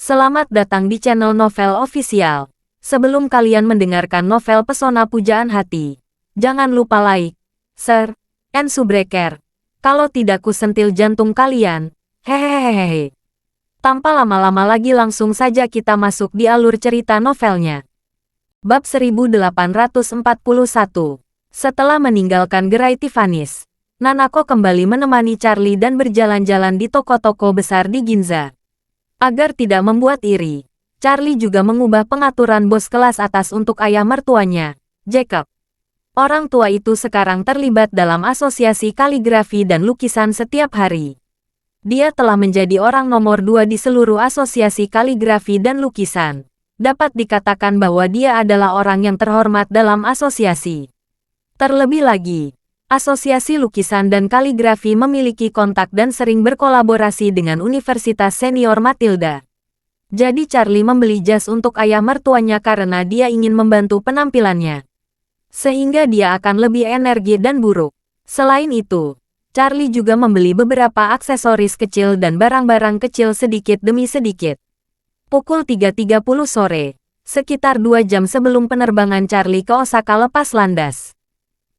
Selamat datang di channel Novel Official. Sebelum kalian mendengarkan novel Pesona Pujaan Hati, jangan lupa like, share, and subscribe. Kalau tidak ku sentil jantung kalian. Hehehehe. Tanpa lama-lama lagi langsung saja kita masuk di alur cerita novelnya. Bab 1841. Setelah meninggalkan gerai Tiffany's, Nanako kembali menemani Charlie dan berjalan-jalan di toko-toko besar di Ginza. Agar tidak membuat iri, Charlie juga mengubah pengaturan bos kelas atas untuk ayah mertuanya, Jacob. Orang tua itu sekarang terlibat dalam asosiasi kaligrafi dan lukisan setiap hari. Dia telah menjadi orang nomor 2 di seluruh asosiasi kaligrafi dan lukisan. Dapat dikatakan bahwa dia adalah orang yang terhormat dalam asosiasi. Terlebih lagi, Asosiasi Lukisan dan Kaligrafi memiliki kontak dan sering berkolaborasi dengan Universitas Senior Matilda. Jadi Charlie membeli jas untuk ayah mertuanya karena dia ingin membantu penampilannya. Sehingga dia akan lebih energi dan buruk. Selain itu, Charlie juga membeli beberapa aksesoris kecil dan barang-barang kecil sedikit demi sedikit. Pukul 3.30 sore, sekitar 2 jam sebelum penerbangan Charlie ke Osaka lepas landas.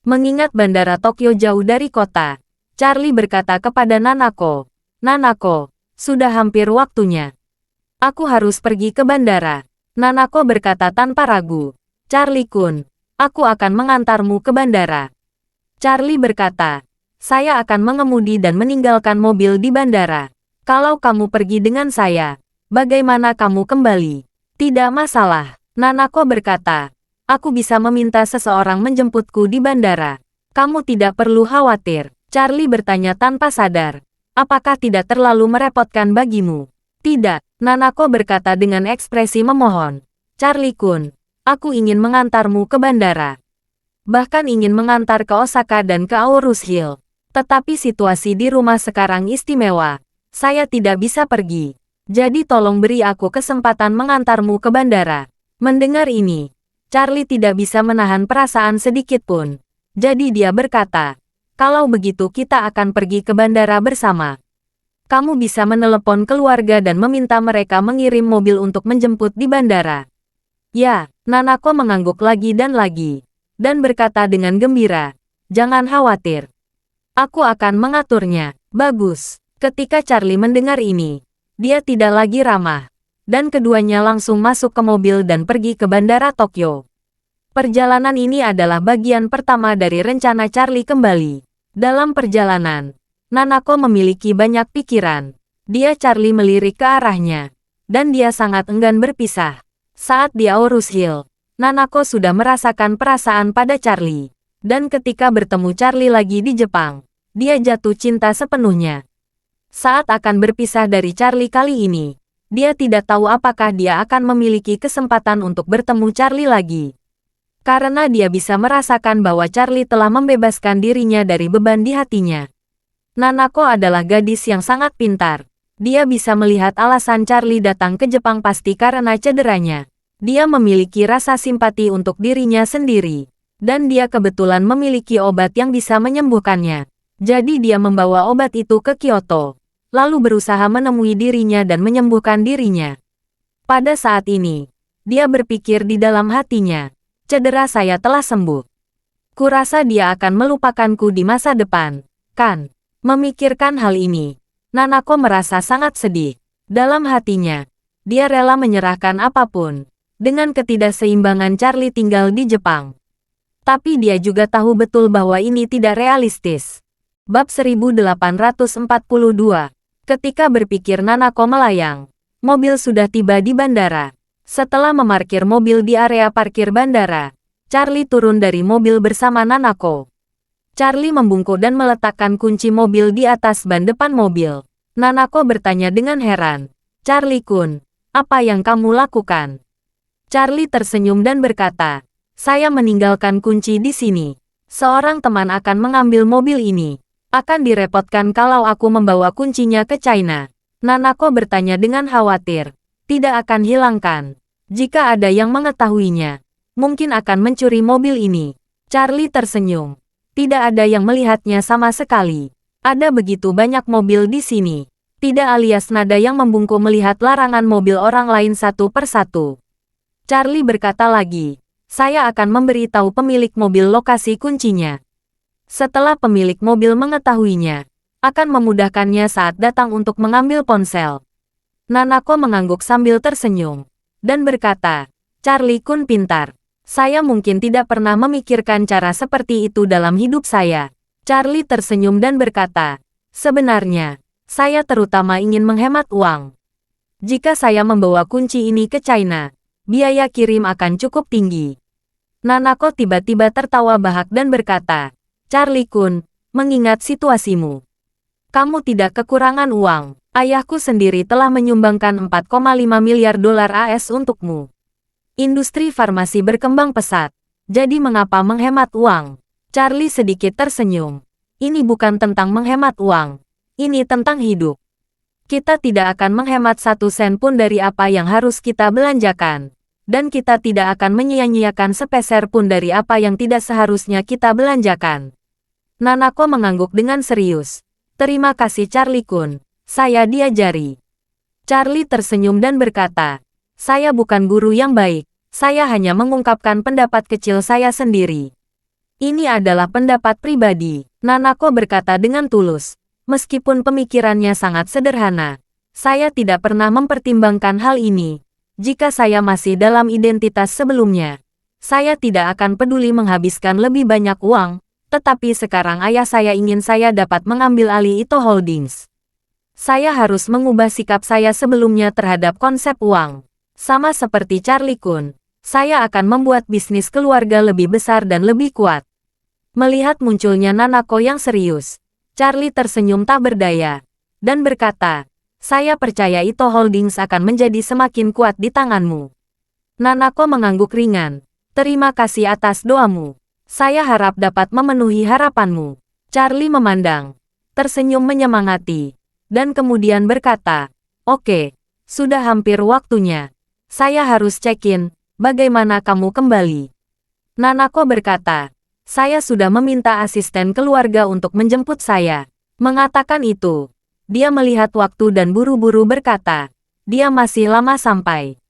Mengingat bandara Tokyo jauh dari kota, Charlie berkata kepada Nanako, "Nanako, sudah hampir waktunya. Aku harus pergi ke bandara." Nanako berkata tanpa ragu, "Charlie-kun, aku akan mengantarmu ke bandara." Charlie berkata, "Saya akan mengemudi dan meninggalkan mobil di bandara. Kalau kamu pergi dengan saya, bagaimana kamu kembali?" "Tidak masalah," Nanako berkata. "Aku bisa meminta seseorang menjemputku di bandara. Kamu tidak perlu khawatir." Charlie bertanya tanpa sadar. "Apakah tidak terlalu merepotkan bagimu?" "Tidak," Nanako berkata dengan ekspresi memohon. "Charlie-kun, aku ingin mengantarmu ke bandara. Bahkan ingin mengantar ke Osaka dan ke Aorus Hill. Tetapi situasi di rumah sekarang istimewa. Saya tidak bisa pergi. Jadi tolong beri aku kesempatan mengantarmu ke bandara." Mendengar ini, Charlie tidak bisa menahan perasaan sedikit pun. Jadi dia berkata, "Kalau begitu kita akan pergi ke bandara bersama. Kamu bisa menelepon keluarga dan meminta mereka mengirim mobil untuk menjemput di bandara." "Ya," Nanako mengangguk lagi dan berkata dengan gembira, "Jangan khawatir. Aku akan mengaturnya." "Bagus." Ketika Charlie mendengar ini, dia tidak lagi ramah. Dan keduanya langsung masuk ke mobil dan pergi ke bandara Tokyo. Perjalanan ini adalah bagian pertama dari rencana Charlie kembali. Dalam perjalanan, Nanako memiliki banyak pikiran. Charlie melirik ke arahnya. Dan dia sangat enggan berpisah. Saat di Aorus Hill, Nanako sudah merasakan perasaan pada Charlie. Dan ketika bertemu Charlie lagi di Jepang, dia jatuh cinta sepenuhnya. Saat akan berpisah dari Charlie kali ini, dia tidak tahu apakah dia akan memiliki kesempatan untuk bertemu Charlie lagi. Karena dia bisa merasakan bahwa Charlie telah membebaskan dirinya dari beban di hatinya. Nanako adalah gadis yang sangat pintar. Dia bisa melihat alasan Charlie datang ke Jepang pasti karena cederanya. Dia memiliki rasa simpati untuk dirinya sendiri. Dan dia kebetulan memiliki obat yang bisa menyembuhkannya. Jadi dia membawa obat itu ke Kyoto. Lalu berusaha menemui dirinya dan menyembuhkan dirinya. Pada saat ini, dia berpikir di dalam hatinya, "Cedera saya telah sembuh. Kurasa dia akan melupakanku di masa depan, kan?" Memikirkan hal ini, Nanako merasa sangat sedih. Dalam hatinya, dia rela menyerahkan apapun, dengan ketidakseimbangan Charlie tinggal di Jepang. Tapi dia juga tahu betul bahwa ini tidak realistis. Bab 1842. Ketika berpikir Nanako melayang, mobil sudah tiba di bandara. Setelah memarkir mobil di area parkir bandara, Charlie turun dari mobil bersama Nanako. Charlie membungkuk dan meletakkan kunci mobil di atas ban depan mobil. Nanako bertanya dengan heran, "Charlie-kun, apa yang kamu lakukan?" Charlie tersenyum dan berkata, "Saya meninggalkan kunci di sini. Seorang teman akan mengambil mobil ini. Akan direpotkan kalau aku membawa kuncinya ke China." Nanako bertanya dengan khawatir. "Tidak akan hilangkan. Jika ada yang mengetahuinya, mungkin akan mencuri mobil ini." Charlie tersenyum. "Tidak ada yang melihatnya sama sekali. Ada begitu banyak mobil di sini. Tidak alias nada yang membungkuk melihat larangan mobil orang lain satu persatu. Charlie berkata lagi, saya akan memberitahu pemilik mobil lokasi kuncinya. Setelah pemilik mobil mengetahuinya, akan memudahkannya saat datang untuk mengambil ponsel. Nanako mengangguk sambil tersenyum, dan berkata, Charlie Kun pintar. Saya mungkin tidak pernah memikirkan cara seperti itu dalam hidup saya. Charlie tersenyum dan berkata, sebenarnya, saya terutama ingin menghemat uang. Jika saya membawa kunci ini ke China, biaya kirim akan cukup tinggi. Nanako tiba-tiba tertawa bahak dan berkata, Charlie Kun, mengingat situasimu. Kamu tidak kekurangan uang. Ayahku sendiri telah menyumbangkan 4,5 miliar dolar AS untukmu. Industri farmasi berkembang pesat. Jadi mengapa menghemat uang? Charlie sedikit tersenyum. Ini bukan tentang menghemat uang. Ini tentang hidup. Kita tidak akan menghemat 1 sen pun dari apa yang harus kita belanjakan. Dan kita tidak akan menyia-nyiakan sepeser pun dari apa yang tidak seharusnya kita belanjakan. Nanako mengangguk dengan serius. Terima kasih Charlie Kun. Saya diajari. Charlie tersenyum dan berkata, saya bukan guru yang baik. Saya hanya mengungkapkan pendapat kecil saya sendiri. Ini adalah pendapat pribadi. Nanako berkata dengan tulus. Meskipun pemikirannya sangat sederhana, saya tidak pernah mempertimbangkan hal ini. Jika saya masih dalam identitas sebelumnya, saya tidak akan peduli menghabiskan lebih banyak uang, tetapi sekarang ayah saya ingin saya dapat mengambil alih Ito Holdings. Saya harus mengubah sikap saya sebelumnya terhadap konsep uang. Sama seperti Charlie Kun, saya akan membuat bisnis keluarga lebih besar dan lebih kuat. Melihat munculnya Nanako yang serius, Charlie tersenyum tak berdaya, dan berkata, saya percaya Ito Holdings akan menjadi semakin kuat di tanganmu. Nanako mengangguk ringan, terima kasih atas doamu. Saya harap dapat memenuhi harapanmu. Charlie memandang, tersenyum menyemangati, dan kemudian berkata, oke, sudah hampir waktunya. Saya harus check-in, bagaimana kamu kembali? Nanako berkata, saya sudah meminta asisten keluarga untuk menjemput saya. Mengatakan itu, dia melihat waktu dan buru-buru berkata, dia masih lama sampai.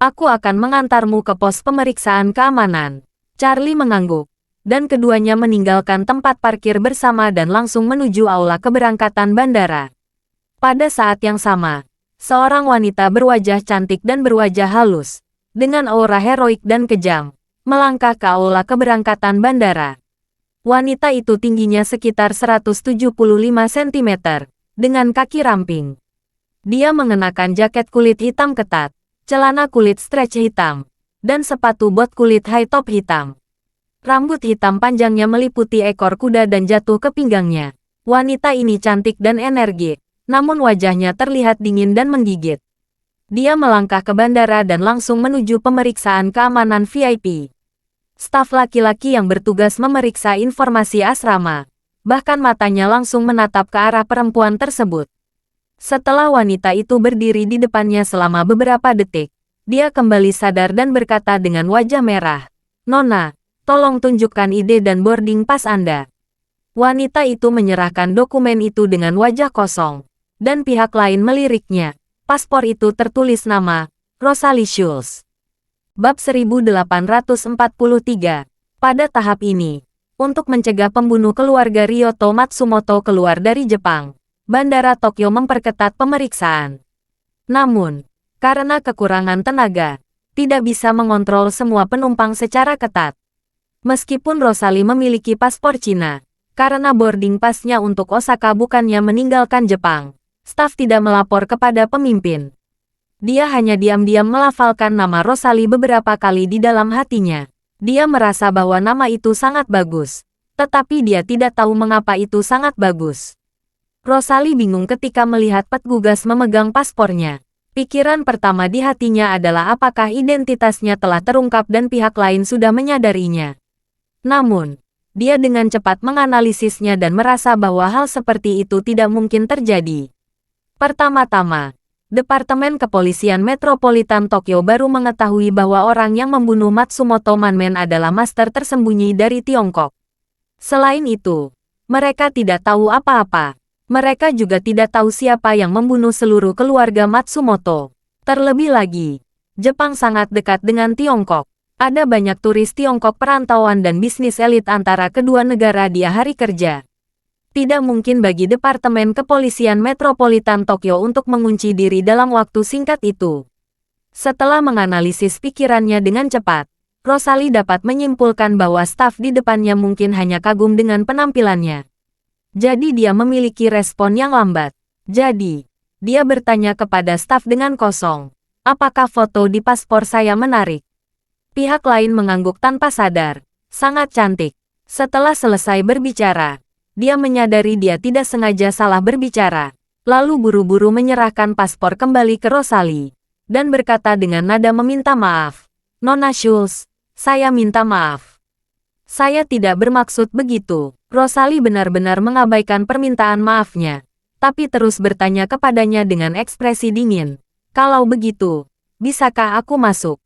Aku akan mengantarmu ke pos pemeriksaan keamanan. Charlie mengangguk, dan keduanya meninggalkan tempat parkir bersama dan langsung menuju aula keberangkatan bandara. Pada saat yang sama, seorang wanita berwajah cantik dan berwajah halus, dengan aura heroik dan kejam, melangkah ke aula keberangkatan bandara. Wanita itu tingginya sekitar 175 cm, dengan kaki ramping. Dia mengenakan jaket kulit hitam ketat, celana kulit stretch hitam, dan sepatu bot kulit high top hitam. Rambut hitam panjangnya meliputi ekor kuda dan jatuh ke pinggangnya. Wanita ini cantik dan energik, namun wajahnya terlihat dingin dan menggigit. Dia melangkah ke bandara dan langsung menuju pemeriksaan keamanan VIP. Staf laki-laki yang bertugas memeriksa informasi asrama, bahkan matanya langsung menatap ke arah perempuan tersebut. Setelah wanita itu berdiri di depannya selama beberapa detik, dia kembali sadar dan berkata dengan wajah merah, Nona, tolong tunjukkan ID dan boarding pass Anda. Wanita itu menyerahkan dokumen itu dengan wajah kosong. Dan pihak lain meliriknya. Paspor itu tertulis nama, Rosalie Schulz. Bab 1843. Pada tahap ini, untuk mencegah pembunuh keluarga Ryoto Matsumoto keluar dari Jepang, Bandara Tokyo memperketat pemeriksaan. Namun, karena kekurangan tenaga, tidak bisa mengontrol semua penumpang secara ketat. Meskipun Rosalie memiliki paspor Cina, karena boarding pass-nya untuk Osaka bukannya meninggalkan Jepang, staf tidak melapor kepada pemimpin. Dia hanya diam-diam melafalkan nama Rosalie beberapa kali di dalam hatinya. Dia merasa bahwa nama itu sangat bagus, tetapi dia tidak tahu mengapa itu sangat bagus. Rosalie bingung ketika melihat petugas memegang paspornya. Pikiran pertama di hatinya adalah apakah identitasnya telah terungkap dan pihak lain sudah menyadarinya. Namun, dia dengan cepat menganalisisnya dan merasa bahwa hal seperti itu tidak mungkin terjadi. Pertama-tama, Departemen Kepolisian Metropolitan Tokyo baru mengetahui bahwa orang yang membunuh Matsumoto Manmen adalah master tersembunyi dari Tiongkok. Selain itu, mereka tidak tahu apa-apa Mereka juga tidak tahu siapa yang membunuh seluruh keluarga Matsumoto. Terlebih lagi, Jepang sangat dekat dengan Tiongkok. Ada banyak turis Tiongkok perantauan dan bisnis elit antara kedua negara di hari kerja. Tidak mungkin bagi Departemen Kepolisian Metropolitan Tokyo untuk mengunci diri dalam waktu singkat itu. Setelah menganalisis pikirannya dengan cepat, Rosalie dapat menyimpulkan bahwa staf di depannya mungkin hanya kagum dengan penampilannya. Jadi dia memiliki respon yang lambat. Jadi, dia bertanya kepada staf dengan kosong, apakah foto di paspor saya menarik? Pihak lain mengangguk tanpa sadar. Sangat cantik. Setelah selesai berbicara, dia menyadari dia tidak sengaja salah berbicara. Lalu buru-buru menyerahkan paspor kembali ke Rosalie. Dan berkata dengan nada meminta maaf. Nona Schultz, saya minta maaf. Saya tidak bermaksud begitu. Rosalie benar-benar mengabaikan permintaan maafnya. Tapi terus bertanya kepadanya dengan ekspresi dingin. Kalau begitu, bisakah aku masuk?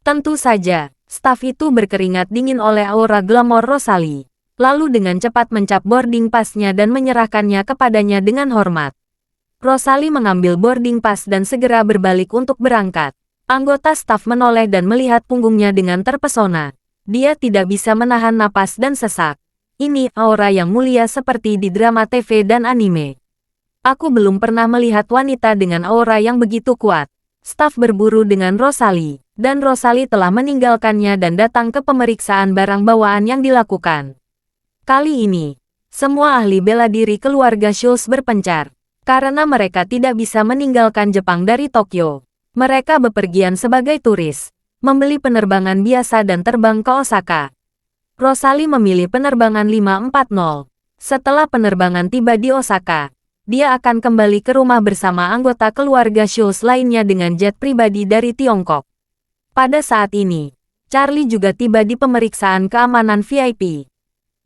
Tentu saja, staf itu berkeringat dingin oleh aura glamor Rosalie. Lalu dengan cepat mencap boarding pass-nya dan menyerahkannya kepadanya dengan hormat. Rosalie mengambil boarding pass dan segera berbalik untuk berangkat. Anggota staf menoleh dan melihat punggungnya dengan terpesona. Dia tidak bisa menahan napas dan sesak. Ini aura yang mulia seperti di drama TV dan anime. Aku belum pernah melihat wanita dengan aura yang begitu kuat. Staf berburu dengan Rosalie, dan Rosalie telah meninggalkannya dan datang ke pemeriksaan barang bawaan yang dilakukan. Kali ini, semua ahli bela diri keluarga Schultz berpencar. Karena mereka tidak bisa meninggalkan Jepang dari Tokyo. Mereka bepergian sebagai turis, membeli penerbangan biasa dan terbang ke Osaka. Rosalie memilih penerbangan 540. Setelah penerbangan tiba di Osaka, dia akan kembali ke rumah bersama anggota keluarga Schultz lainnya dengan jet pribadi dari Tiongkok. Pada saat ini, Charlie juga tiba di pemeriksaan keamanan VIP.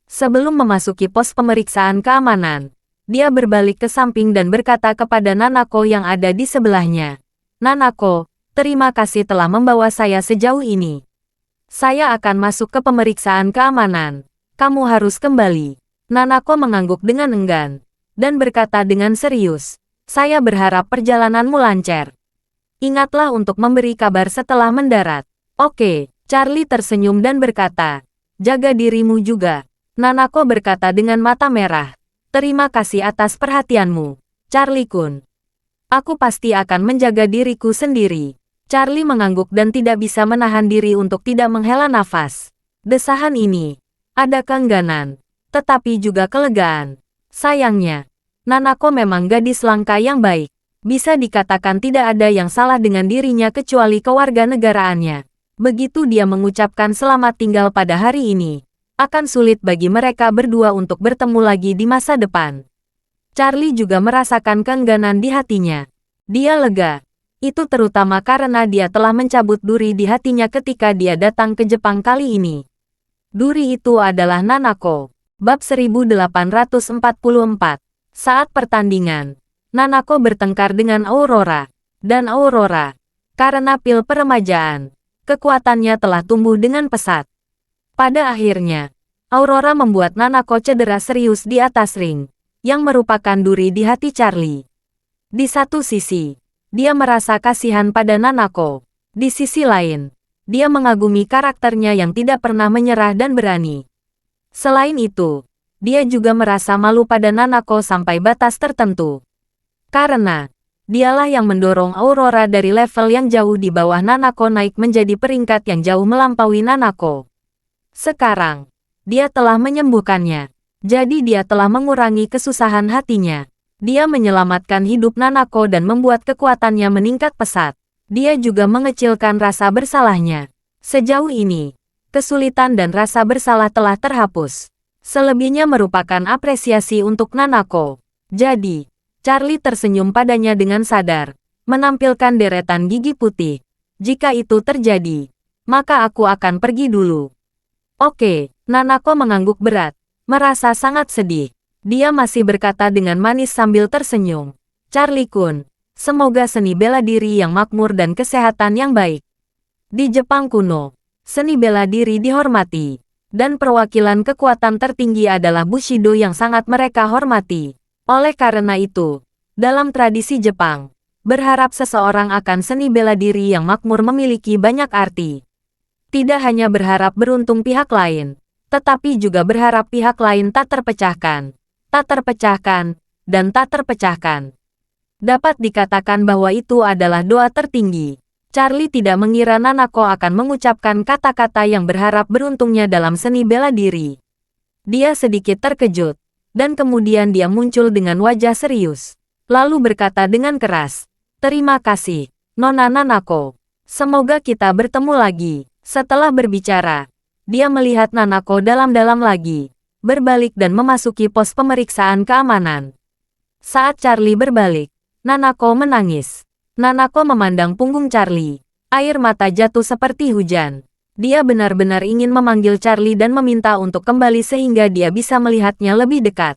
Sebelum memasuki pos pemeriksaan keamanan, dia berbalik ke samping dan berkata kepada Nanako yang ada di sebelahnya. Nanako, terima kasih telah membawa saya sejauh ini. Saya akan masuk ke pemeriksaan keamanan. Kamu harus kembali. Nanako mengangguk dengan enggan dan berkata dengan serius, saya berharap perjalananmu lancar. Ingatlah untuk memberi kabar setelah mendarat. Oke, Charlie tersenyum dan berkata, jaga dirimu juga. Nanako berkata dengan mata merah, terima kasih atas perhatianmu, Charlie-kun. Aku pasti akan menjaga diriku sendiri. Charlie mengangguk dan tidak bisa menahan diri untuk tidak menghela nafas. Desahan ini, ada keengganan, tetapi juga kelegaan. Sayangnya, Nanako memang gadis langka yang baik. Bisa dikatakan tidak ada yang salah dengan dirinya kecuali kewarganegaraannya. Begitu dia mengucapkan selamat tinggal pada hari ini, akan sulit bagi mereka berdua untuk bertemu lagi di masa depan. Charlie juga merasakan keengganan di hatinya. Dia lega. Itu terutama karena dia telah mencabut duri di hatinya ketika dia datang ke Jepang kali ini. Duri itu adalah Nanako. Bab 1844. Saat pertandingan, Nanako bertengkar dengan Aurora. Dan Aurora, karena pil peremajaan, kekuatannya telah tumbuh dengan pesat. Pada akhirnya, Aurora membuat Nanako cedera serius di atas ring, yang merupakan duri di hati Charlie. Di satu sisi, dia merasa kasihan pada Nanako. Di sisi lain, dia mengagumi karakternya yang tidak pernah menyerah dan berani. Selain itu, dia juga merasa malu pada Nanako sampai batas tertentu. Karena, dialah yang mendorong Aurora dari level yang jauh di bawah Nanako naik menjadi peringkat yang jauh melampaui Nanako. Sekarang, dia telah menyembuhkannya. Jadi dia telah mengurangi kesusahan hatinya. Dia menyelamatkan hidup Nanako dan membuat kekuatannya meningkat pesat. Dia juga mengecilkan rasa bersalahnya. Sejauh ini, kesulitan dan rasa bersalah telah terhapus. Selebihnya merupakan apresiasi untuk Nanako. Jadi, Charlie tersenyum padanya dengan sadar, menampilkan deretan gigi putih. Jika itu terjadi, maka aku akan pergi dulu. Oke, Nanako mengangguk berat, merasa sangat sedih. Dia masih berkata dengan manis sambil tersenyum. Charlie-kun, semoga seni bela diri yang makmur dan kesehatan yang baik. Di Jepang kuno, seni bela diri dihormati, dan perwakilan kekuatan tertinggi adalah Bushido yang sangat mereka hormati. Oleh karena itu, dalam tradisi Jepang, berharap seseorang akan seni bela diri yang makmur memiliki banyak arti. Tidak hanya berharap beruntung pihak lain, tetapi juga berharap pihak lain tak terpecahkan, dan tak terpecahkan. Dapat dikatakan bahwa itu adalah doa tertinggi. Charlie tidak mengira Nanako akan mengucapkan kata-kata yang berharap beruntungnya dalam seni bela diri. Dia sedikit terkejut, dan kemudian dia muncul dengan wajah serius. Lalu berkata dengan keras, "Terima kasih, Nona Nanako. Semoga kita bertemu lagi." Setelah berbicara, dia melihat Nanako dalam-dalam lagi, berbalik dan memasuki pos pemeriksaan keamanan. Saat Charlie berbalik, Nanako menangis. Nanako memandang punggung Charlie. Air mata jatuh seperti hujan. Dia benar-benar ingin memanggil Charlie dan meminta untuk kembali sehingga dia bisa melihatnya lebih dekat.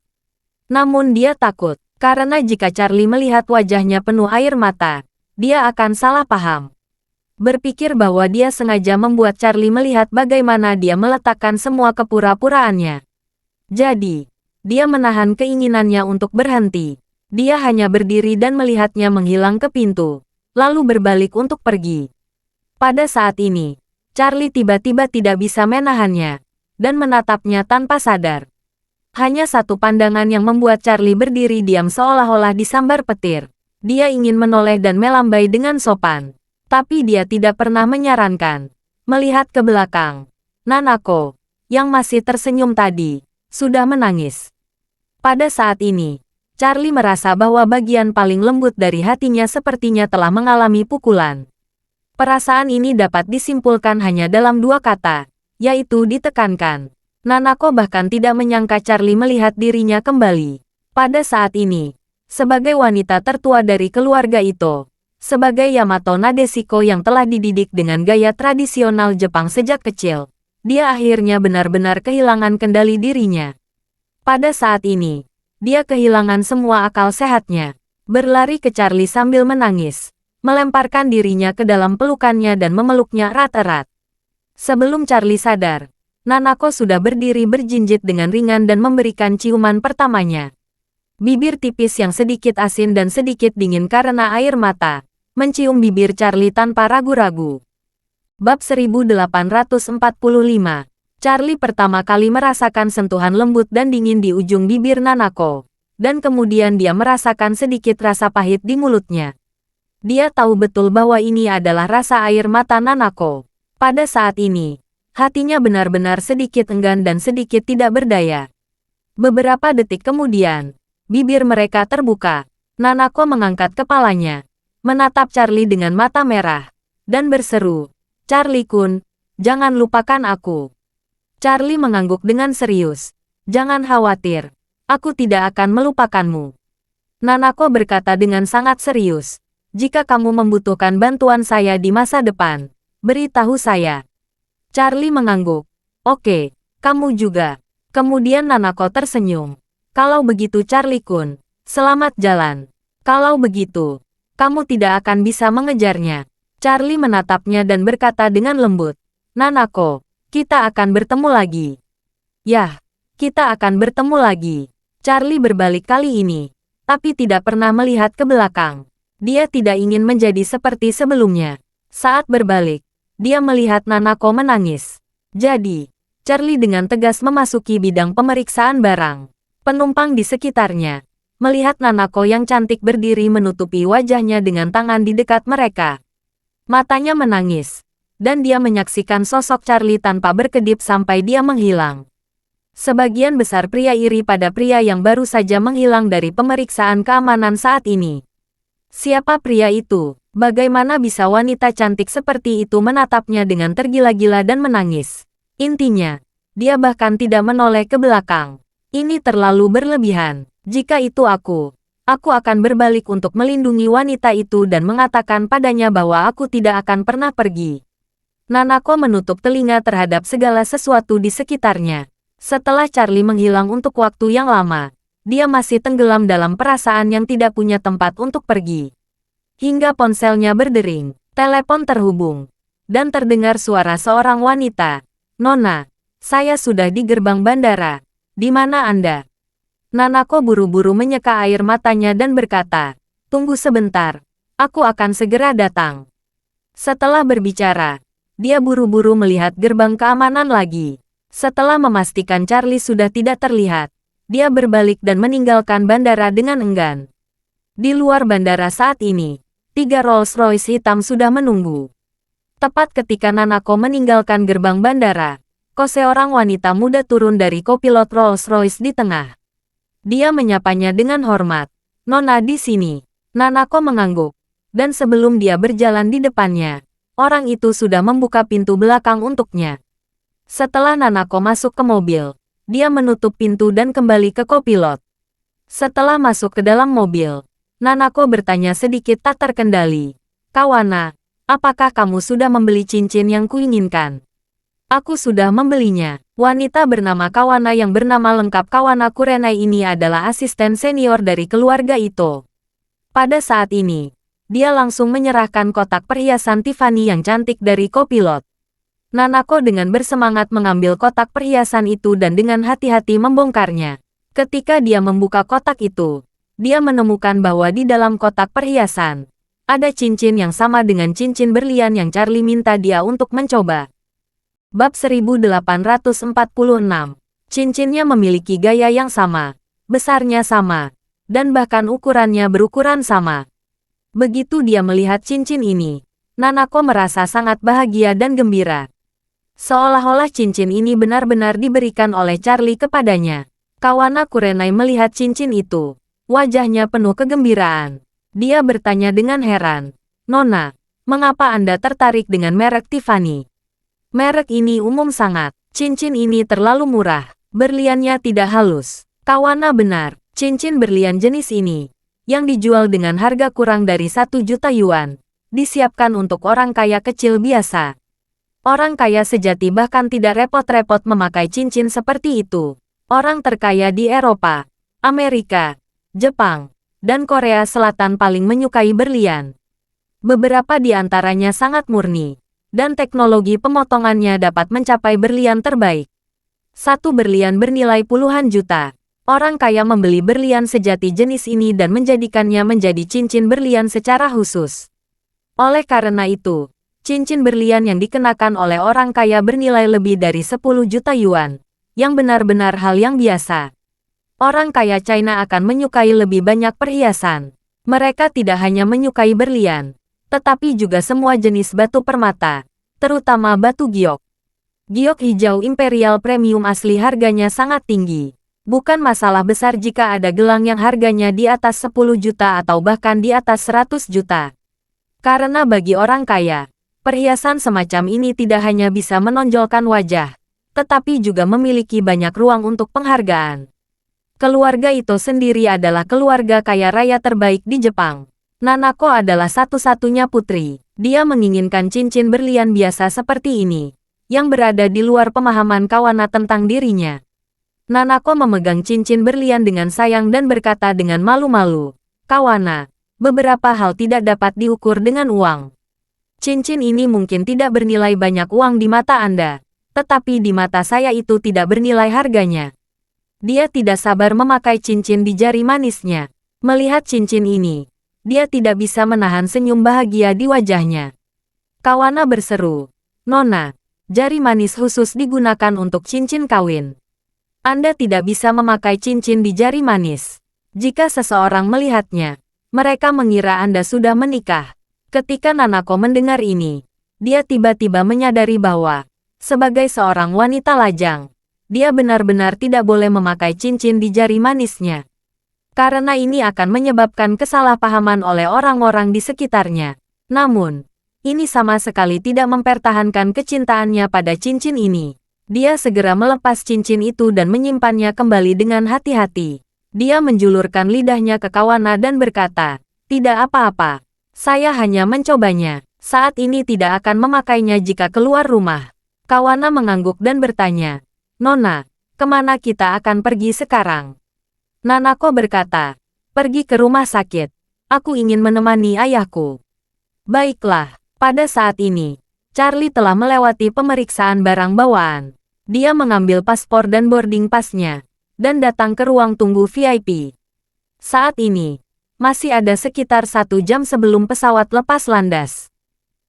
Namun dia takut, karena jika Charlie melihat wajahnya penuh air mata, dia akan salah paham. Berpikir bahwa dia sengaja membuat Charlie melihat bagaimana dia meletakkan semua kepura-puraannya. Jadi, dia menahan keinginannya untuk berhenti. Dia hanya berdiri dan melihatnya menghilang ke pintu, lalu berbalik untuk pergi. Pada saat ini, Charlie tiba-tiba tidak bisa menahannya, dan menatapnya tanpa sadar. Hanya satu pandangan yang membuat Charlie berdiri diam seolah-olah disambar petir. Dia ingin menoleh dan melambai dengan sopan, tapi dia tidak pernah menyarankan. Melihat ke belakang, Nanako, yang masih tersenyum tadi, sudah menangis. Pada saat ini, Charlie merasa bahwa bagian paling lembut dari hatinya sepertinya telah mengalami pukulan. Perasaan ini dapat disimpulkan hanya dalam dua kata, yaitu ditekankan. Nanako bahkan tidak menyangka Charlie melihat dirinya kembali. Pada saat ini, sebagai wanita tertua dari keluarga Ito, sebagai Yamato Nadeshiko yang telah dididik dengan gaya tradisional Jepang sejak kecil, dia akhirnya benar-benar kehilangan kendali dirinya. Pada saat ini, dia kehilangan semua akal sehatnya, berlari ke Charlie sambil menangis, melemparkan dirinya ke dalam pelukannya dan memeluknya erat-erat. Sebelum Charlie sadar, Nanako sudah berdiri berjinjit dengan ringan dan memberikan ciuman pertamanya. Bibir tipis yang sedikit asin dan sedikit dingin karena air mata, mencium bibir Charlie tanpa ragu-ragu. Bab 1845. Charlie pertama kali merasakan sentuhan lembut dan dingin di ujung bibir Nanako, dan kemudian dia merasakan sedikit rasa pahit di mulutnya. Dia tahu betul bahwa ini adalah rasa air mata Nanako. Pada saat ini, hatinya benar-benar sedikit enggan dan sedikit tidak berdaya. Beberapa detik kemudian, bibir mereka terbuka. Nanako mengangkat kepalanya, menatap Charlie dengan mata merah, dan berseru, "Charlie-kun, jangan lupakan aku." Charlie mengangguk dengan serius. "Jangan khawatir, aku tidak akan melupakanmu." Nanako berkata dengan sangat serius, "Jika kamu membutuhkan bantuan saya di masa depan, beritahu saya." Charlie mengangguk. "Oke, kamu juga." Kemudian Nanako tersenyum. "Kalau begitu Charlie-kun, selamat jalan. Kalau begitu, kamu tidak akan bisa mengejarnya." Charlie menatapnya dan berkata dengan lembut, "Nanako, kita akan bertemu lagi." "Yah, kita akan bertemu lagi." Charlie berbalik kali ini, tapi tidak pernah melihat ke belakang. Dia tidak ingin menjadi seperti sebelumnya. Saat berbalik, dia melihat Nanako menangis. Jadi, Charlie dengan tegas memasuki bidang pemeriksaan barang. Penumpang di sekitarnya melihat Nanako yang cantik berdiri menutupi wajahnya dengan tangan di dekat mereka. Matanya menangis, dan dia menyaksikan sosok Charlie tanpa berkedip sampai dia menghilang. Sebagian besar pria iri pada pria yang baru saja menghilang dari pemeriksaan keamanan saat ini. Siapa pria itu? Bagaimana bisa wanita cantik seperti itu menatapnya dengan tergila-gila dan menangis? Intinya, dia bahkan tidak menoleh ke belakang. Ini terlalu berlebihan. Jika itu aku akan berbalik untuk melindungi wanita itu dan mengatakan padanya bahwa aku tidak akan pernah pergi. Nanako menutup telinga terhadap segala sesuatu di sekitarnya. Setelah Charlie menghilang untuk waktu yang lama, dia masih tenggelam dalam perasaan yang tidak punya tempat untuk pergi. Hingga ponselnya berdering, telepon terhubung, dan terdengar suara seorang wanita. "Nona, saya sudah di gerbang bandara. Di mana Anda?" Nanako buru-buru menyeka air matanya dan berkata, "Tunggu sebentar, aku akan segera datang." Setelah berbicara, dia buru-buru melihat gerbang keamanan lagi. Setelah memastikan Charlie sudah tidak terlihat, dia berbalik dan meninggalkan bandara dengan enggan. Di luar bandara saat ini, 3 Rolls-Royce hitam sudah menunggu. Tepat ketika Nanako meninggalkan gerbang bandara, seorang wanita muda turun dari kopilot Rolls-Royce di tengah. Dia menyapanya dengan hormat. "Nona di sini." Nanako mengangguk. Dan sebelum dia berjalan di depannya, orang itu sudah membuka pintu belakang untuknya. Setelah Nanako masuk ke mobil, dia menutup pintu dan kembali ke kopilot. Setelah masuk ke dalam mobil, Nanako bertanya sedikit tak terkendali. "Kawana, apakah kamu sudah membeli cincin yang kuinginkan?" "Aku sudah membelinya." Wanita bernama Kawana yang bernama lengkap Kawana Kurenai ini adalah asisten senior dari keluarga Ito. Pada saat ini, dia langsung menyerahkan kotak perhiasan Tiffany yang cantik dari kopilot. Nanako dengan bersemangat mengambil kotak perhiasan itu dan dengan hati-hati membongkarnya. Ketika dia membuka kotak itu, dia menemukan bahwa di dalam kotak perhiasan, ada cincin yang sama dengan cincin berlian yang Charlie minta dia untuk mencoba. Bab 1846. Cincinnya memiliki gaya yang sama, besarnya sama, dan bahkan ukurannya berukuran sama. Begitu dia melihat cincin ini, Nanako merasa sangat bahagia dan gembira. Seolah-olah cincin ini benar-benar diberikan oleh Charlie kepadanya. Kawana Kurenai melihat cincin itu. Wajahnya penuh kegembiraan. Dia bertanya dengan heran, "Nona, mengapa Anda tertarik dengan merek Tiffany? Merek ini umum sangat. Cincin ini terlalu murah. Berliannya tidak halus." Kawana benar. Cincin berlian jenis ini, yang dijual dengan harga kurang dari 1 juta yuan, disiapkan untuk orang kaya kecil biasa. Orang kaya sejati bahkan tidak repot-repot memakai cincin seperti itu. Orang terkaya di Eropa, Amerika, Jepang, dan Korea Selatan paling menyukai berlian. Beberapa di antaranya sangat murni, dan teknologi pemotongannya dapat mencapai berlian terbaik. Satu berlian bernilai puluhan juta. Orang kaya membeli berlian sejati jenis ini dan menjadikannya menjadi cincin berlian secara khusus. Oleh karena itu, cincin berlian yang dikenakan oleh orang kaya bernilai lebih dari 10 juta yuan, yang benar-benar hal yang biasa. Orang kaya China akan menyukai lebih banyak perhiasan. Mereka tidak hanya menyukai berlian, tetapi juga semua jenis batu permata, terutama batu giok. Giok hijau imperial premium asli harganya sangat tinggi. Bukan masalah besar jika ada gelang yang harganya di atas 10 juta atau bahkan di atas 100 juta. Karena bagi orang kaya, perhiasan semacam ini tidak hanya bisa menonjolkan wajah, tetapi juga memiliki banyak ruang untuk penghargaan. Keluarga Ito sendiri adalah keluarga kaya raya terbaik di Jepang. Nanako adalah satu-satunya putri. Dia menginginkan cincin berlian biasa seperti ini, yang berada di luar pemahaman Kawana tentang dirinya. Nanako memegang cincin berlian dengan sayang dan berkata dengan malu-malu, "Kawana, beberapa hal tidak dapat diukur dengan uang. Cincin ini mungkin tidak bernilai banyak uang di mata Anda, tetapi di mata saya itu tidak bernilai harganya." Dia tidak sabar memakai cincin di jari manisnya. Melihat cincin ini, dia tidak bisa menahan senyum bahagia di wajahnya. Kawana berseru, "Nona, jari manis khusus digunakan untuk cincin kawin. Anda tidak bisa memakai cincin di jari manis. Jika seseorang melihatnya, mereka mengira Anda sudah menikah." Ketika Nanako mendengar ini, dia tiba-tiba menyadari bahwa, sebagai seorang wanita lajang, dia benar-benar tidak boleh memakai cincin di jari manisnya. Karena ini akan menyebabkan kesalahpahaman oleh orang-orang di sekitarnya. Namun, ini sama sekali tidak mempertahankan kecintaannya pada cincin ini. Dia segera melepas cincin itu dan menyimpannya kembali dengan hati-hati. Dia menjulurkan lidahnya ke Kawana dan berkata, "Tidak apa-apa. Saya hanya mencobanya. Saat ini tidak akan memakainya jika keluar rumah." Kawana mengangguk dan bertanya, "Nona, kemana kita akan pergi sekarang?" Nanako berkata, "Pergi ke rumah sakit. Aku ingin menemani ayahku." Baiklah, pada saat ini, Charlie telah melewati pemeriksaan barang bawaan. Dia mengambil paspor dan boarding pass-nya. dan datang ke ruang tunggu VIP. Saat ini, masih ada sekitar 1 jam sebelum pesawat lepas landas.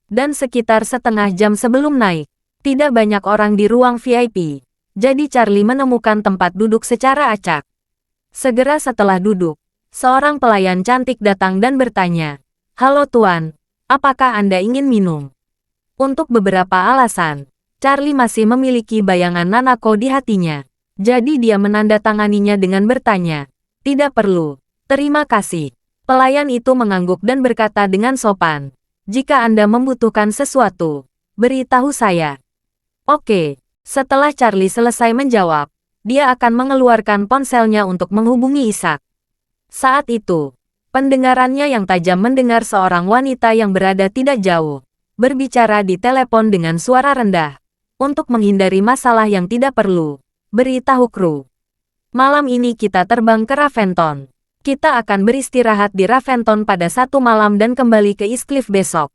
Dan sekitar setengah jam sebelum naik, tidak banyak orang di ruang VIP. Jadi Charlie menemukan tempat duduk secara acak. Segera setelah duduk, seorang pelayan cantik datang dan bertanya, "Halo Tuan, apakah Anda ingin minum?" Untuk beberapa alasan, Charlie masih memiliki bayangan Nanako di hatinya. Jadi dia menandatanganinya dengan bertanya, "Tidak perlu, terima kasih." Pelayan itu mengangguk dan berkata dengan sopan, "Jika Anda membutuhkan sesuatu, beritahu saya." Oke. Setelah Charlie selesai menjawab, dia akan mengeluarkan ponselnya untuk menghubungi Ishak. Saat itu, pendengarannya yang tajam mendengar seorang wanita yang berada tidak jauh, berbicara di telepon dengan suara rendah. Untuk menghindari masalah yang tidak perlu, beritahu kru. "Malam ini kita terbang ke Raventon. Kita akan beristirahat di Raventon pada 1 malam dan kembali ke Eastcliff besok."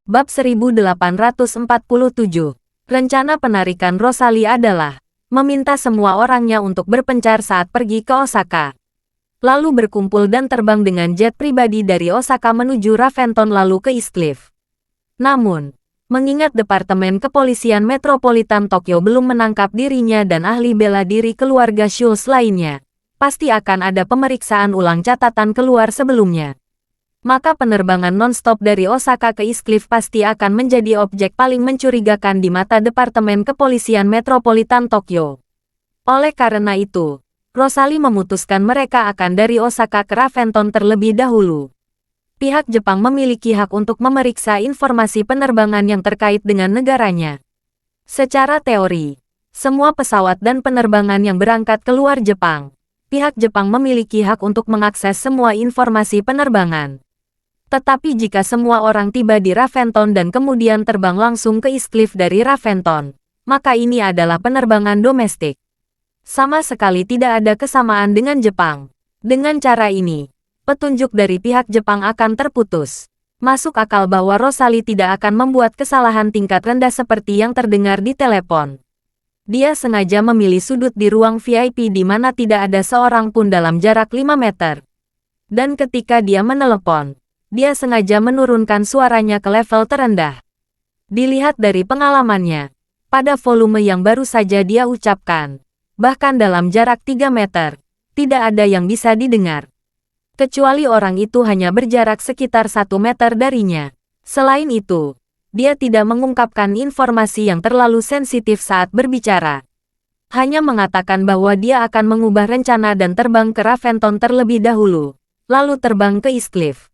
Bab 1847. Rencana penarikan Rosalie adalah meminta semua orangnya untuk berpencar saat pergi ke Osaka. Lalu berkumpul dan terbang dengan jet pribadi dari Osaka menuju Raventon lalu ke Eastcliff. Namun, mengingat Departemen Kepolisian Metropolitan Tokyo belum menangkap dirinya dan ahli bela diri keluarga Schultz lainnya, pasti akan ada pemeriksaan ulang catatan keluar sebelumnya. Maka penerbangan non-stop dari Osaka ke Eastcliff pasti akan menjadi objek paling mencurigakan di mata Departemen Kepolisian Metropolitan Tokyo. Oleh karena itu, Rosalie memutuskan mereka akan dari Osaka ke Raventon terlebih dahulu. Pihak Jepang memiliki hak untuk memeriksa informasi penerbangan yang terkait dengan negaranya. Secara teori, semua pesawat dan penerbangan yang berangkat keluar Jepang, pihak Jepang memiliki hak untuk mengakses semua informasi penerbangan. Tetapi jika semua orang tiba di Raventon dan kemudian terbang langsung ke Eastcliff dari Raventon, maka ini adalah penerbangan domestik. Sama sekali tidak ada kesamaan dengan Jepang. Dengan cara ini, petunjuk dari pihak Jepang akan terputus. Masuk akal bahwa Rosalie tidak akan membuat kesalahan tingkat rendah seperti yang terdengar di telepon. Dia sengaja memilih sudut di ruang VIP di mana tidak ada seorang pun dalam jarak 5 meter. Dan ketika dia menelepon, dia sengaja menurunkan suaranya ke level terendah. Dilihat dari pengalamannya, pada volume yang baru saja dia ucapkan, bahkan dalam jarak 3 meter, tidak ada yang bisa didengar. Kecuali orang itu hanya berjarak sekitar 1 meter darinya. Selain itu, dia tidak mengungkapkan informasi yang terlalu sensitif saat berbicara. Hanya mengatakan bahwa dia akan mengubah rencana dan terbang ke Raventon terlebih dahulu, lalu terbang ke Eastcliff.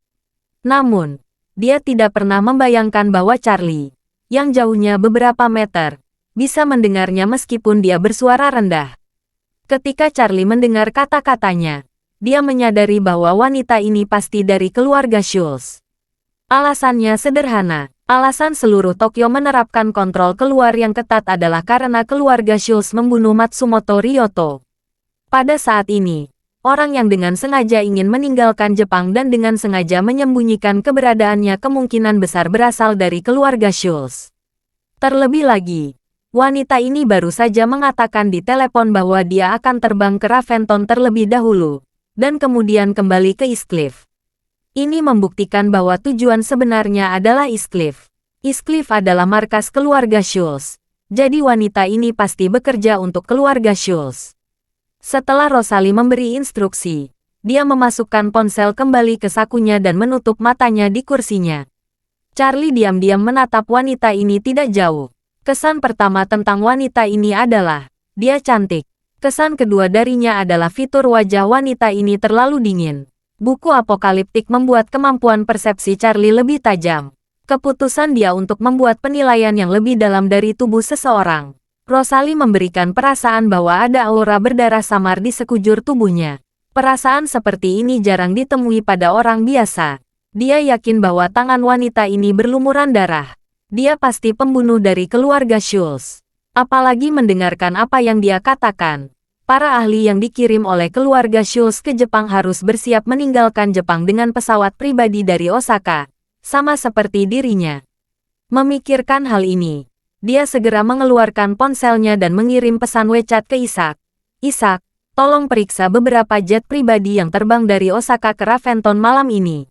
Namun, dia tidak pernah membayangkan bahwa Charlie, yang jauhnya beberapa meter, bisa mendengarnya meskipun dia bersuara rendah. Ketika Charlie mendengar kata-katanya, dia menyadari bahwa wanita ini pasti dari keluarga Schultz. Alasannya sederhana, alasan seluruh Tokyo menerapkan kontrol keluar yang ketat adalah karena keluarga Schultz membunuh Matsumoto Ryoto. Pada saat ini, orang yang dengan sengaja ingin meninggalkan Jepang dan dengan sengaja menyembunyikan keberadaannya kemungkinan besar berasal dari keluarga Schultz. Terlebih lagi, wanita ini baru saja mengatakan di telepon bahwa dia akan terbang ke Raventon terlebih dahulu, dan kemudian kembali ke Eastcliff. Ini membuktikan bahwa tujuan sebenarnya adalah Eastcliff. Eastcliff adalah markas keluarga Schultz, jadi wanita ini pasti bekerja untuk keluarga Schultz. Setelah Rosalie memberi instruksi, dia memasukkan ponsel kembali ke sakunya dan menutup matanya di kursinya. Charlie diam-diam menatap wanita ini tidak jauh. Kesan pertama tentang wanita ini adalah, dia cantik. Kesan kedua darinya adalah fitur wajah wanita ini terlalu dingin. Buku apokaliptik membuat kemampuan persepsi Charlie lebih tajam. Keputusan dia untuk membuat penilaian yang lebih dalam dari tubuh seseorang. Rosalie memberikan perasaan bahwa ada aura berdarah samar di sekujur tubuhnya. Perasaan seperti ini jarang ditemui pada orang biasa. Dia yakin bahwa tangan wanita ini berlumuran darah. Dia pasti pembunuh dari keluarga Schultz. Apalagi mendengarkan apa yang dia katakan. Para ahli yang dikirim oleh keluarga Schultz ke Jepang harus bersiap meninggalkan Jepang dengan pesawat pribadi dari Osaka, sama seperti dirinya. Memikirkan hal ini, dia segera mengeluarkan ponselnya dan mengirim pesan WeChat ke Ishak. "Ishak, Tolong periksa beberapa jet pribadi yang terbang dari Osaka ke Raventon malam ini.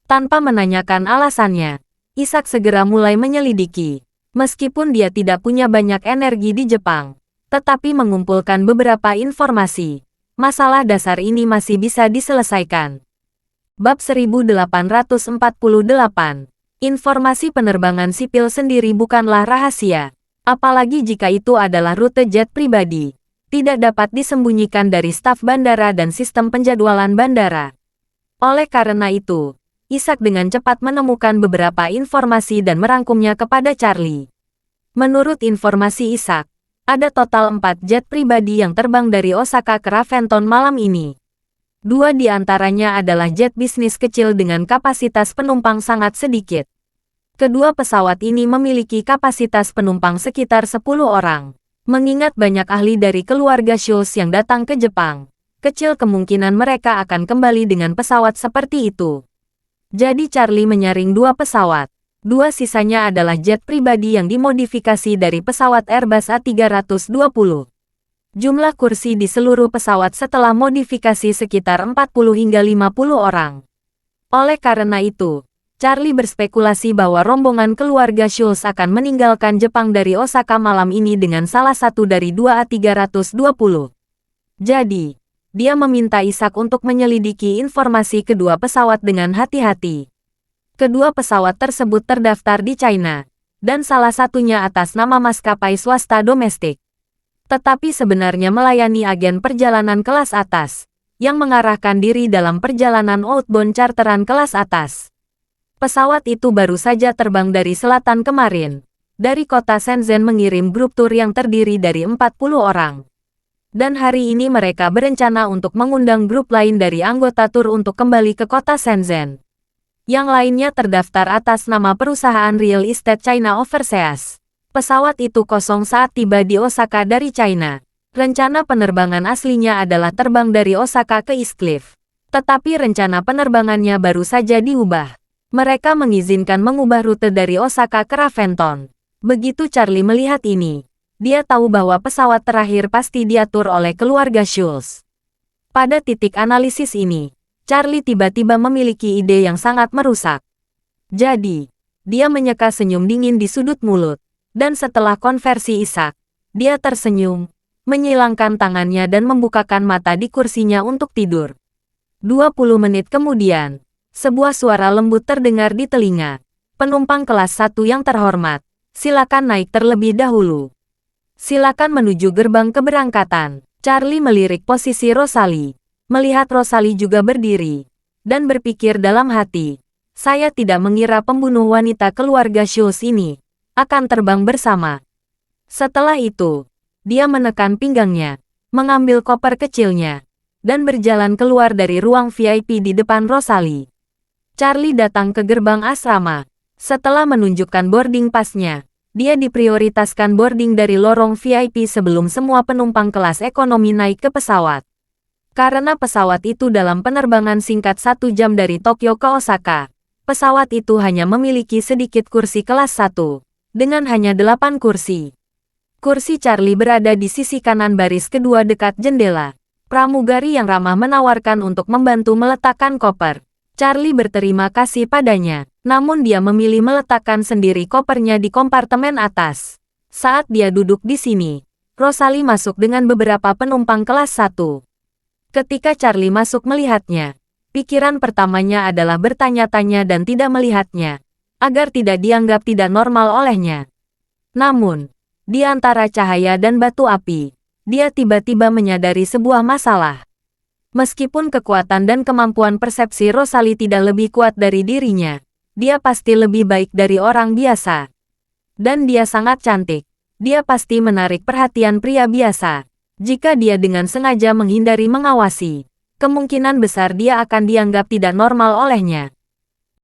Tanpa menanyakan alasannya, Ishak segera mulai menyelidiki. Meskipun dia tidak punya banyak energi di Jepang, tetapi mengumpulkan beberapa informasi. Masalah dasar ini masih bisa diselesaikan. Bab 1848. Informasi penerbangan sipil sendiri bukanlah rahasia. Apalagi jika itu adalah rute jet pribadi. Tidak dapat disembunyikan dari staf bandara dan sistem penjadwalan bandara. Oleh karena itu, Ishak dengan cepat menemukan beberapa informasi dan merangkumnya kepada Charlie. Menurut informasi Ishak, ada total 4 jet pribadi yang terbang dari Osaka ke Raventon malam ini. 2 di antaranya adalah jet bisnis kecil dengan kapasitas penumpang sangat sedikit. Kedua pesawat ini memiliki kapasitas penumpang sekitar 10 orang. Mengingat banyak ahli dari keluarga Schulz yang datang ke Jepang, kecil kemungkinan mereka akan kembali dengan pesawat seperti itu. Jadi Charlie menyaring 2 pesawat. 2 sisanya adalah jet pribadi yang dimodifikasi dari pesawat Airbus A320. Jumlah kursi di seluruh pesawat setelah modifikasi sekitar 40 hingga 50 orang. Oleh karena itu, Charlie berspekulasi bahwa rombongan keluarga Schulz akan meninggalkan Jepang dari Osaka malam ini dengan salah satu dari 2 A320. Jadi, dia meminta Ishak untuk menyelidiki informasi kedua pesawat dengan hati-hati. Kedua pesawat tersebut terdaftar di China, dan salah satunya atas nama maskapai swasta domestik. Tetapi sebenarnya melayani agen perjalanan kelas atas, yang mengarahkan diri dalam perjalanan outbound charteran kelas atas. Pesawat itu baru saja terbang dari selatan kemarin. Dari kota Shenzhen mengirim grup tur yang terdiri dari 40 orang. Dan hari ini mereka berencana untuk mengundang grup lain dari anggota tur untuk kembali ke kota Shenzhen. Yang lainnya terdaftar atas nama perusahaan real estate China Overseas. Pesawat itu kosong saat tiba di Osaka dari China. Rencana penerbangan aslinya adalah terbang dari Osaka ke East Cliff. Tetapi rencana penerbangannya baru saja diubah. Mereka mengizinkan mengubah rute dari Osaka ke Raventon. Begitu Charlie melihat ini, dia tahu bahwa pesawat terakhir pasti diatur oleh keluarga Schulz. Pada titik analisis ini, Charlie tiba-tiba memiliki ide yang sangat merusak. Jadi, dia menyeka senyum dingin di sudut mulut. Dan setelah konversi Ishak, dia tersenyum, menyilangkan tangannya dan membukakan mata di kursinya untuk tidur. 20 menit kemudian, sebuah suara lembut terdengar di telinga. Penumpang kelas 1 yang terhormat, silakan naik terlebih dahulu. Silakan menuju gerbang keberangkatan. Charlie melirik posisi Rosalie. Melihat Rosalie juga berdiri, dan berpikir dalam hati, saya tidak mengira pembunuh wanita keluarga Schulz ini akan terbang bersama. Setelah itu, dia menekan pinggangnya, mengambil koper kecilnya, dan berjalan keluar dari ruang VIP di depan Rosalie. Charlie datang ke gerbang asrama. Setelah menunjukkan boarding pass-nya, dia diprioritaskan boarding dari lorong VIP sebelum semua penumpang kelas ekonomi naik ke pesawat. Karena pesawat itu dalam penerbangan singkat 1 jam dari Tokyo ke Osaka, pesawat itu hanya memiliki sedikit kursi kelas 1. Dengan hanya 8 kursi. Kursi Charlie berada di sisi kanan baris kedua dekat jendela. Pramugari yang ramah menawarkan untuk membantu meletakkan koper. Charlie berterima kasih padanya, namun dia memilih meletakkan sendiri kopernya di kompartemen atas. Saat dia duduk di sini, Rosalie masuk dengan beberapa penumpang kelas 1. Ketika Charlie masuk melihatnya, pikiran pertamanya adalah bertanya-tanya dan tidak melihatnya, agar tidak dianggap tidak normal olehnya. Namun, di antara cahaya dan batu api, dia tiba-tiba menyadari sebuah masalah. Meskipun kekuatan dan kemampuan persepsi Rosalie tidak lebih kuat dari dirinya, dia pasti lebih baik dari orang biasa. Dan dia sangat cantik. Dia pasti menarik perhatian pria biasa. Jika dia dengan sengaja menghindari mengawasi, kemungkinan besar dia akan dianggap tidak normal olehnya.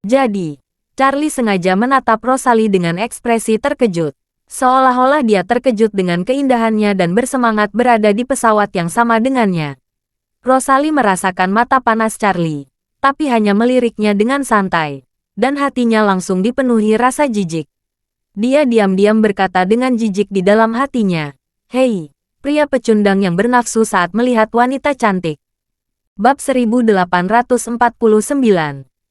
Jadi, Charlie sengaja menatap Rosalie dengan ekspresi terkejut. Seolah-olah dia terkejut dengan keindahannya dan bersemangat berada di pesawat yang sama dengannya. Rosalie merasakan mata panas Charlie, tapi hanya meliriknya dengan santai, dan hatinya langsung dipenuhi rasa jijik. Dia diam-diam berkata dengan jijik di dalam hatinya, "Hei, Pria pecundang yang bernafsu saat melihat wanita cantik. Bab 1849.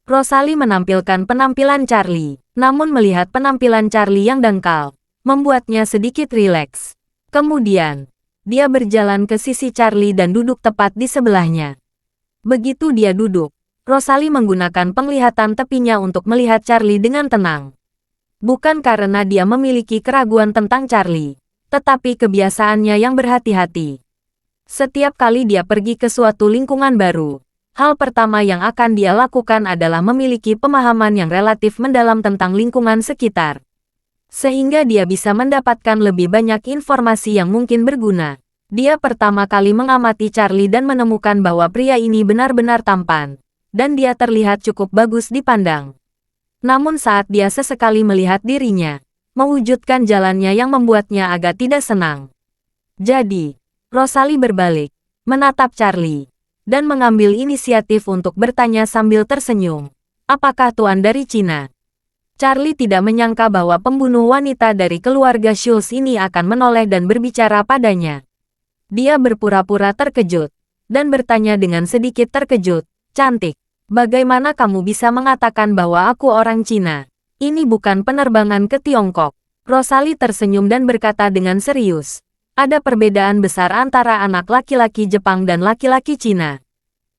Rosalie menampilkan penampilan Charlie. Namun melihat penampilan Charlie yang dangkal, membuatnya sedikit rileks. Kemudian, dia berjalan ke sisi Charlie dan duduk tepat di sebelahnya. Begitu dia duduk, Rosalie menggunakan penglihatan tepinya untuk melihat Charlie dengan tenang. Bukan karena dia memiliki keraguan tentang Charlie, tetapi kebiasaannya yang berhati-hati. Setiap kali dia pergi ke suatu lingkungan baru, hal pertama yang akan dia lakukan adalah memiliki pemahaman yang relatif mendalam tentang lingkungan sekitar. Sehingga dia bisa mendapatkan lebih banyak informasi yang mungkin berguna. Dia pertama kali mengamati Charlie dan menemukan bahwa pria ini benar-benar tampan, dan dia terlihat cukup bagus dipandang. Namun saat dia sesekali melihat dirinya, mewujudkan jalannya yang membuatnya agak tidak senang. Jadi, Rosalie berbalik, menatap Charlie, dan mengambil inisiatif untuk bertanya sambil tersenyum. Apakah Tuan dari Cina? Charlie tidak menyangka bahwa pembunuh wanita dari keluarga Schultz ini akan menoleh dan berbicara padanya. Dia berpura-pura terkejut, dan bertanya dengan sedikit terkejut, "Cantik, bagaimana kamu bisa mengatakan bahwa aku orang Cina? Ini bukan penerbangan ke Tiongkok." Rosalie tersenyum dan berkata dengan serius, "Ada perbedaan besar antara anak laki-laki Jepang dan laki-laki Cina.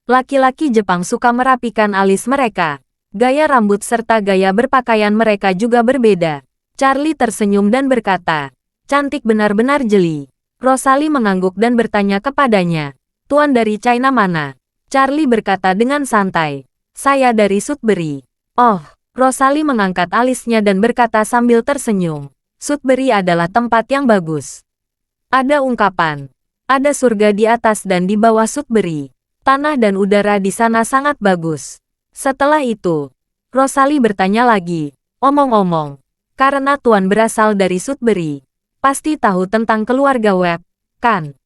Laki-laki Jepang suka merapikan alis mereka. Gaya rambut serta gaya berpakaian mereka juga berbeda." Charlie tersenyum dan berkata, "Cantik benar-benar jeli." Rosalie mengangguk dan bertanya kepadanya, "Tuan dari China mana?" Charlie berkata dengan santai, "Saya dari Sudbury." "Oh." Rosalie mengangkat alisnya dan berkata sambil tersenyum, "Sudbury adalah tempat yang bagus. Ada ungkapan, ada surga di atas dan di bawah Sudbury. Tanah dan udara di sana sangat bagus." Setelah itu, Rosalie bertanya lagi, "Omong-omong, karena Tuan berasal dari Sudbury, pasti tahu tentang keluarga Webb, kan?"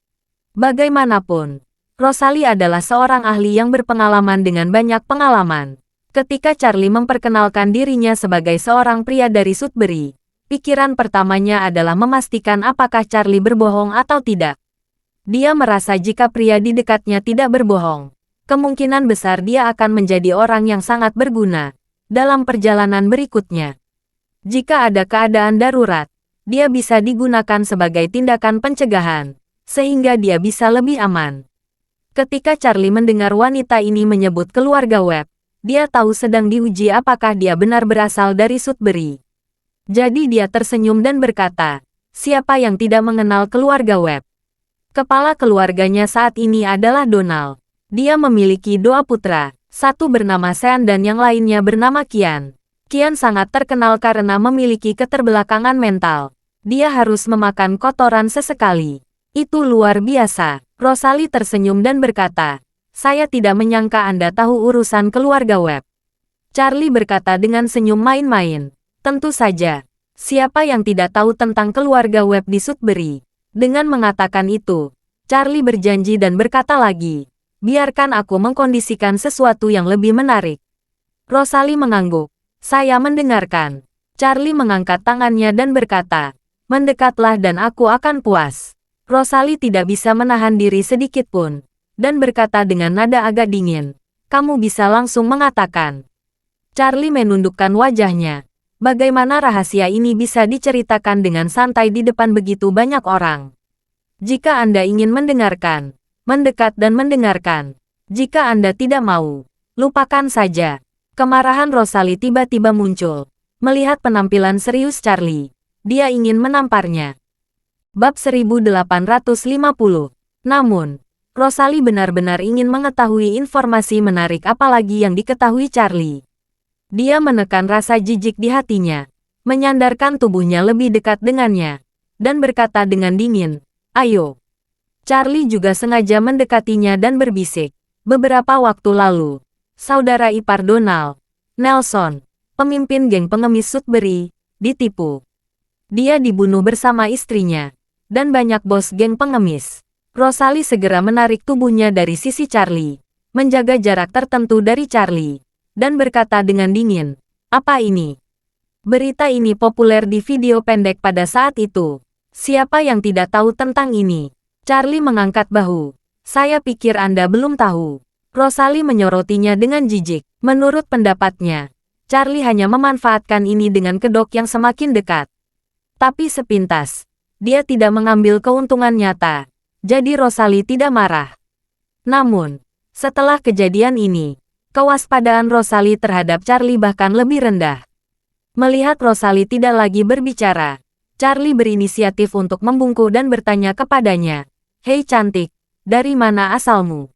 Bagaimanapun, Rosalie adalah seorang ahli yang berpengalaman dengan banyak pengalaman. Ketika Charlie memperkenalkan dirinya sebagai seorang pria dari Sudbury, pikiran pertamanya adalah memastikan apakah Charlie berbohong atau tidak. Dia merasa jika pria di dekatnya tidak berbohong, kemungkinan besar dia akan menjadi orang yang sangat berguna dalam perjalanan berikutnya. Jika ada keadaan darurat, dia bisa digunakan sebagai tindakan pencegahan, sehingga dia bisa lebih aman. Ketika Charlie mendengar wanita ini menyebut keluarga Webb, dia tahu sedang diuji apakah dia benar berasal dari Sudbury. Jadi dia tersenyum dan berkata, "Siapa yang tidak mengenal keluarga Webb?" Kepala keluarganya saat ini adalah Donald. Dia memiliki dua putra, satu bernama Sean dan yang lainnya bernama Qian. Qian sangat terkenal karena memiliki keterbelakangan mental. Dia harus memakan kotoran sesekali. Itu luar biasa. Rosalie tersenyum dan berkata, "Saya tidak menyangka Anda tahu urusan keluarga Webb." Charlie berkata dengan senyum main-main, "Tentu saja. Siapa yang tidak tahu tentang keluarga Webb di Sudbury?" Dengan mengatakan itu, Charlie berjanji dan berkata lagi, "Biarkan aku mengkondisikan sesuatu yang lebih menarik." Rosalie mengangguk. "Saya mendengarkan." Charlie mengangkat tangannya dan berkata, "Mendekatlah dan aku akan puas." Rosalie tidak bisa menahan diri sedikit pun, dan berkata dengan nada agak dingin, "Kamu bisa langsung mengatakan." Charlie menundukkan wajahnya. Bagaimana rahasia ini bisa diceritakan dengan santai di depan begitu banyak orang? Jika Anda ingin mendengarkan, mendekat dan mendengarkan. Jika Anda tidak mau, lupakan saja. Kemarahan Rosalie tiba-tiba muncul. Melihat penampilan serius Charlie, dia ingin menamparnya. Bab 1850. Namun, Rosalie benar-benar ingin mengetahui informasi menarik apalagi yang diketahui Charlie. Dia menekan rasa jijik di hatinya, menyandarkan tubuhnya lebih dekat dengannya, dan berkata dengan dingin, "Ayo." Charlie juga sengaja mendekatinya dan berbisik, "Beberapa waktu lalu, saudara ipar Donald, Nelson, pemimpin geng pengemis Sudbury, ditipu. Dia dibunuh bersama istrinya, dan banyak bos geng pengemis." Rosalie segera menarik tubuhnya dari sisi Charlie, menjaga jarak tertentu dari Charlie, dan berkata dengan dingin, "Apa ini?" Berita ini populer di video pendek pada saat itu. Siapa yang tidak tahu tentang ini? Charlie mengangkat bahu. Saya pikir Anda belum tahu. Rosalie menyorotinya dengan jijik. Menurut pendapatnya, Charlie hanya memanfaatkan ini dengan kedok yang semakin dekat. Tapi sepintas, dia tidak mengambil keuntungan nyata. Jadi Rosalie tidak marah. Namun, setelah kejadian ini, kewaspadaan Rosalie terhadap Charlie bahkan lebih rendah. Melihat Rosalie tidak lagi berbicara, Charlie berinisiatif untuk membungkuk dan bertanya kepadanya, "Hei cantik, dari mana asalmu?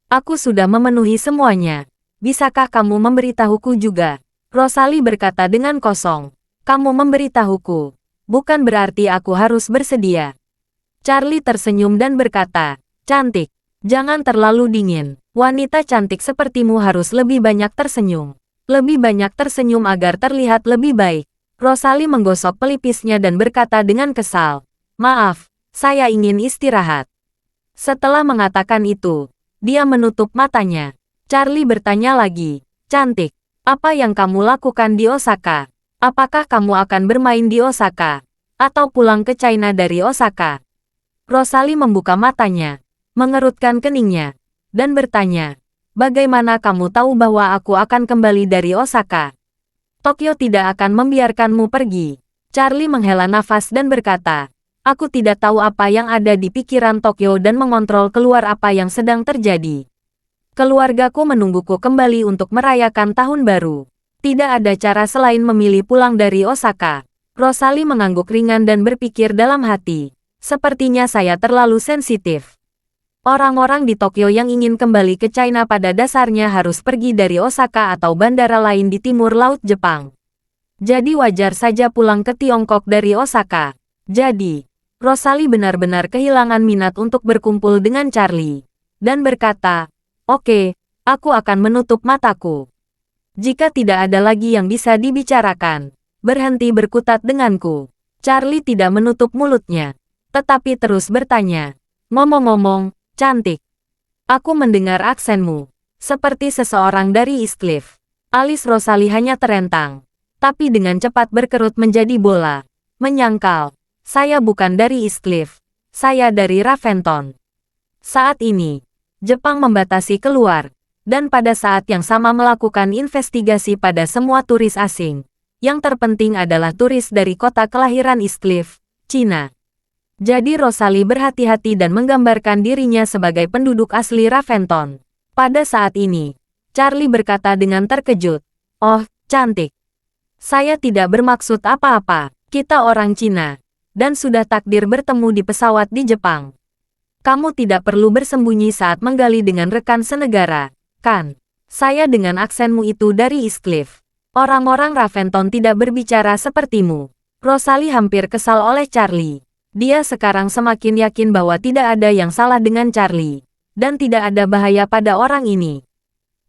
Aku sudah memenuhi semuanya. Bisakah kamu memberitahuku juga?" Rosalie berkata dengan kosong, "Kamu memberitahuku, bukan berarti aku harus bersedia." Charlie tersenyum dan berkata, "Cantik, jangan terlalu dingin. Wanita cantik sepertimu harus lebih banyak tersenyum. Lebih banyak tersenyum agar terlihat lebih baik." Rosalie menggosok pelipisnya dan berkata dengan kesal, "Maaf, saya ingin istirahat." Setelah mengatakan itu, dia menutup matanya. Charlie bertanya lagi, "Cantik, apa yang kamu lakukan di Osaka? Apakah kamu akan bermain di Osaka? Atau pulang ke China dari Osaka?" Rosalie membuka matanya, mengerutkan keningnya, dan bertanya, "Bagaimana kamu tahu bahwa aku akan kembali dari Osaka? Tokyo tidak akan membiarkanmu pergi." Charlie menghela nafas dan berkata, "Aku tidak tahu apa yang ada di pikiran Tokyo dan mengontrol keluar apa yang sedang terjadi. Keluargaku menungguku kembali untuk merayakan tahun baru. Tidak ada cara selain memilih pulang dari Osaka." Rosalie mengangguk ringan dan berpikir dalam hati, "Sepertinya saya terlalu sensitif. Orang-orang di Tokyo yang ingin kembali ke China pada dasarnya harus pergi dari Osaka atau bandara lain di timur laut Jepang. Jadi wajar saja pulang ke Tiongkok dari Osaka." Jadi, Rosalie benar-benar kehilangan minat untuk berkumpul dengan Charlie, dan berkata, "Oke, aku akan menutup mataku. Jika tidak ada lagi yang bisa dibicarakan, berhenti berkutat denganku." Charlie tidak menutup mulutnya, tetapi terus bertanya, "Ngomong-ngomong, cantik, aku mendengar aksenmu seperti seseorang dari East Cliff." Alis Rosalie hanya terentang, tapi dengan cepat berkerut menjadi bola. Menyangkal, "Saya bukan dari East Cliff, saya dari Raventon." Saat ini, Jepang membatasi keluar, dan pada saat yang sama melakukan investigasi pada semua turis asing. Yang terpenting adalah turis dari kota kelahiran East Cliff, China. Jadi Rosalie berhati-hati dan menggambarkan dirinya sebagai penduduk asli Raventon. Pada saat ini, Charlie berkata dengan terkejut, "Oh, cantik. Saya tidak bermaksud apa-apa. Kita orang Cina, dan sudah takdir bertemu di pesawat di Jepang. Kamu tidak perlu bersembunyi saat menggali dengan rekan senegara, kan? Saya dengan aksenmu itu dari East Cliff. Orang-orang Raventon tidak berbicara sepertimu." Rosalie hampir kesal oleh Charlie. Dia sekarang semakin yakin bahwa tidak ada yang salah dengan Charlie, dan tidak ada bahaya pada orang ini.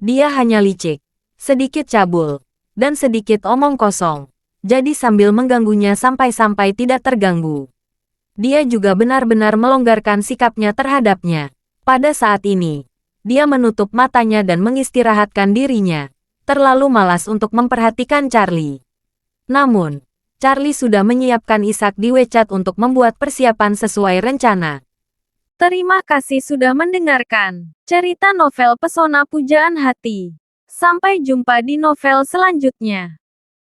Dia hanya licik, sedikit cabul, dan sedikit omong kosong. Jadi sambil mengganggunya sampai-sampai tidak terganggu, dia juga benar-benar melonggarkan sikapnya terhadapnya. Pada saat ini, dia menutup matanya dan mengistirahatkan dirinya, terlalu malas untuk memperhatikan Charlie. Namun, Charlie sudah menyiapkan Ishak di WeChat untuk membuat persiapan sesuai rencana. Terima kasih sudah mendengarkan cerita novel Pesona Pujaan Hati. Sampai jumpa di novel selanjutnya.